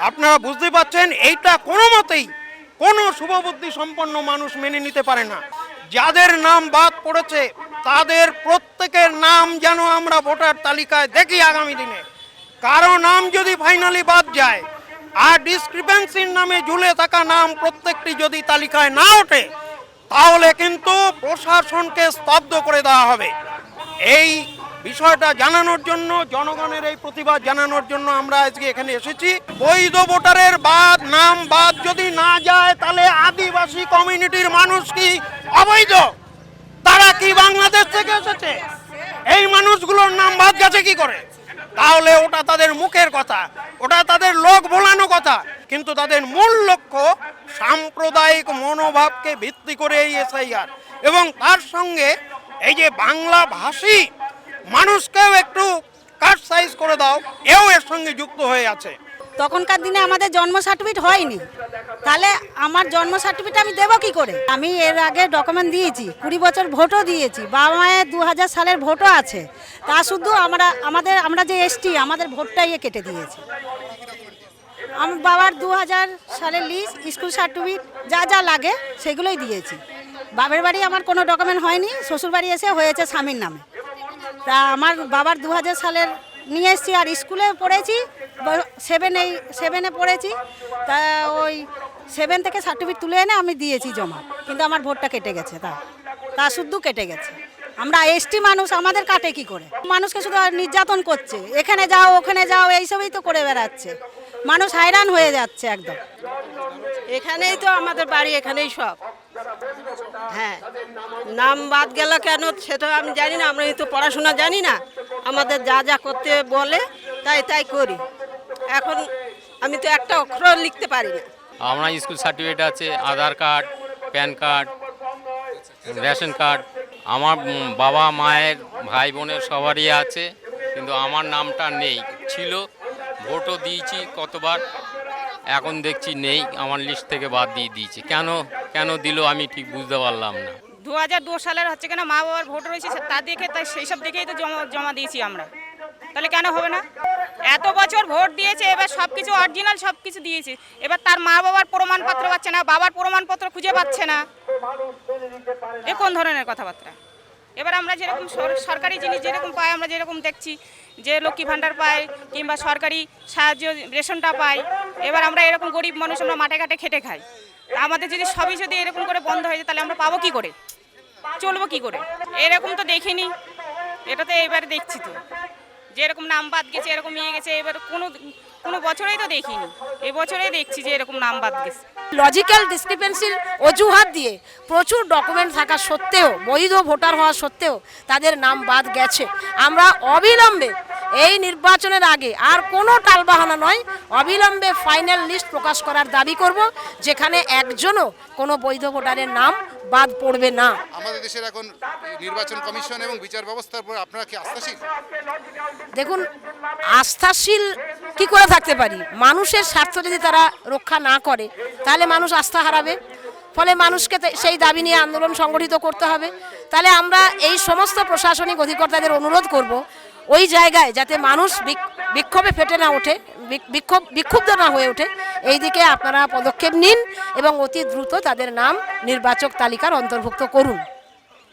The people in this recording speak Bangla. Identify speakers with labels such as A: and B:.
A: আপনারা বুঝতে পারছেন এইটা কোনো মতেই কোনো শুভবুদ্ধি সম্পন্ন মানুষ মেনে নিতে পারে না। যাদের নাম বাদ পড়েছে তাদের প্রত্যেকের নাম যেন আমরা ভোটার তালিকায় দেখি আগামী দিনে। কারো নাম যদি ফাইনালি বাদ যায় আর ডিসক্রিপেন্সির নামে ঝুলে থাকা নাম প্রত্যেকটি যদি তালিকায় না ওঠে তাহলে কিন্তু প্রশাসনকে স্তব্ধ করে দেওয়া হবে। এই বিষয়টা জানানোর জন্য, জনগণের এই প্রতিবাদ জানানোর জন্য আমরা আজকে এখানে এসেছি। বৈধ ভোটারের নাম বাদ যদি না যায় তাহলে আদিবাসী কমিউনিটির মানুষ কি অবৈধ? তারা কি বাংলাদেশ থেকে এসেছে? এই মানুষগুলোর নাম বাদ গেছে কি করে? তাহলে ওটা তাদের মুখের কথা, ওটা তাদের লোক ভোলানো কথা, কিন্তু তাদের মূল লক্ষ্য সাম্প্রদায়িক মনোভাবকে ভিত্তি করে এই এসআইআর, এবং তার সঙ্গে এই যে বাংলা ভাষী মানুষকেও একটু কাস্ট সাইজ করে দাও, এও এর সঙ্গে যুক্ত হয়ে আছে।
B: তখনকার দিনে আমাদের জন্ম সার্টিফিকেট হয়নি, তাহলে আমার জন্ম সার্টিফিকেট আমি দেবো কি করে? আমি এর আগে ডকুমেন্ট দিয়েছি, 20 বছর ভোটও দিয়েছি, বাবা মায়ের 2000 সালের ভোটও আছে। তা শুধু আমরা যে এসটি, আমাদের ভোটটাই কেটে দিয়েছে। আমার বাবার 2000 সালের লিস্ট, স্কুল সার্টিফিকেট যা যা লাগে সেগুলোই দিয়েছি। বাবার বাড়ি আমার কোনো ডকুমেন্ট হয়নি, শ্বশুর বাড়ি এসে হয়েছে স্বামীর নামে। তা আমার বাবার 2000 সালের নিয়ে এসেছি, আর স্কুলে পড়েছি, 7-এ পড়েছি। তা ওই 7 থেকে সার্টিফিকেট তুলে এনে আমি দিয়েছি জমা, কিন্তু আমার ভোটটা কেটে গেছে। তা শুদ্ধ কেটে গেছে। আমরা এসটি মানুষ, আমাদের কাটে কি করে? মানুষকে শুধু নির্যাতন করছে, এখানে যাও ওখানে যাও এইসবই তো করে বেড়াচ্ছে। মানুষ হায়রান হয়ে যাচ্ছে একদম।
C: এখানেই তো আমাদের বাড়ি, এখানেই সব। হ্যাঁ, নাম বাদ গেল কেন সেটা আমি জানি না, আমরা তো পড়াশোনা জানি না। আমাদের যা যা করতে বলে তাই করি। এখন আমি তো একটা অক্ষর লিখতে পারি না।
D: আমরা স্কুল সার্টিফিকেট আছে, Aadhaar card, PAN card, ration card, আমার বাবা মায়ের ভাই বোনের সবারই আছে, কিন্তু আমার নামটা নেই। ছিল, ভোটও দিয়েছি কতবার, এখন দেখছি নেই, আমার লিস্ট থেকে বাদ দিয়ে দিয়েছে। কেন দিল আমি ঠিক বুঝতে পারলাম না।
E: 2002 সালের হচ্ছে কেন মা বাবার ভোট রয়েছে, তা দেখে তাই সেই সব দেখেই তো জমা দিয়েছি আমরা। তাহলে কেন হবে না? এত বছর ভোট দিয়েছে, এবার সব কিছু অরিজিনাল সব কিছু দিয়েছে, এবার তার মা বাবার প্রমাণপত্র পাচ্ছে না, বাবার প্রমাণপত্র খুঁজে পাচ্ছে না। এ কোন ধরনের কথাবার্তা? এবার আমরা যেরকম সরকারি জিনিস যেরকম পাই, আমরা যেরকম দেখছি যে লক্ষ্মী ভাণ্ডার পাই কিংবা সরকারি সাহায্য রেশনটা পাই, এবার আমরা এরকম গরিব মানুষ, আমরা মাঠে ঘাটে খেটে খাই। তা আমাদের যদি সবই যদি এরকম করে বন্ধ হয়ে যায় তাহলে আমরা পাবো কি করে, চলবো কি করে? এরকম তো দেখিনি, এটা তো এবারে দেখছি তো যে এরকম নাম বাদ গেছে, এরকম নিয়ে গেছে। এবার কোনো বছরেই তো দেখিনি, এবছরেই দেখছি যে এরকম নাম বাদ গেছে।
F: লজিক্যাল ডিসক্রিপেন্সির অজুহাত দিয়ে প্রচুর ডকুমেন্ট থাকা সত্ত্বেও, বৈধ ভোটার হওয়া সত্ত্বেও তাদের নাম বাদ গেছে। আমরা অবিলম্বে এই নির্বাচনের আগে, আর কোনো টালবাহানা নয়, অবিলম্বে ফাইনাল লিস্ট প্রকাশ করার দাবি করব, যেখানে একজনও কোনো বৈধ ভোটারের নাম বাদ পড়বে না।
G: আমাদের দেশের এখন নির্বাচন কমিশন এবং বিচার ব্যবস্থার উপর আপনারা কি আস্থাশীল?
F: দেখুন, আস্থাশীল কি করে থাকতে পারি? মানুষের স্বার্থ যদি তারা রক্ষা না করে তাহলে মানুষ আস্থা হারাবে। ফলে মানুষকে সেই দাবি নিয়ে আন্দোলন সংগঠিত করতে হবে। তাহলে আমরা এই সমস্ত প্রশাসনিক অধিকর্তাদের অনুরোধ করব, ওই জায়গায় যাতে মানুষ বিক্ষোভে ফেটে না ওঠে, বিক্ষুব্ধ না হয়ে ওঠে, এই দিকে আপনারা পদক্ষেপ নিন এবং অতি দ্রুত তাদের নাম নির্বাচক তালিকার অন্তর্ভুক্ত করুন।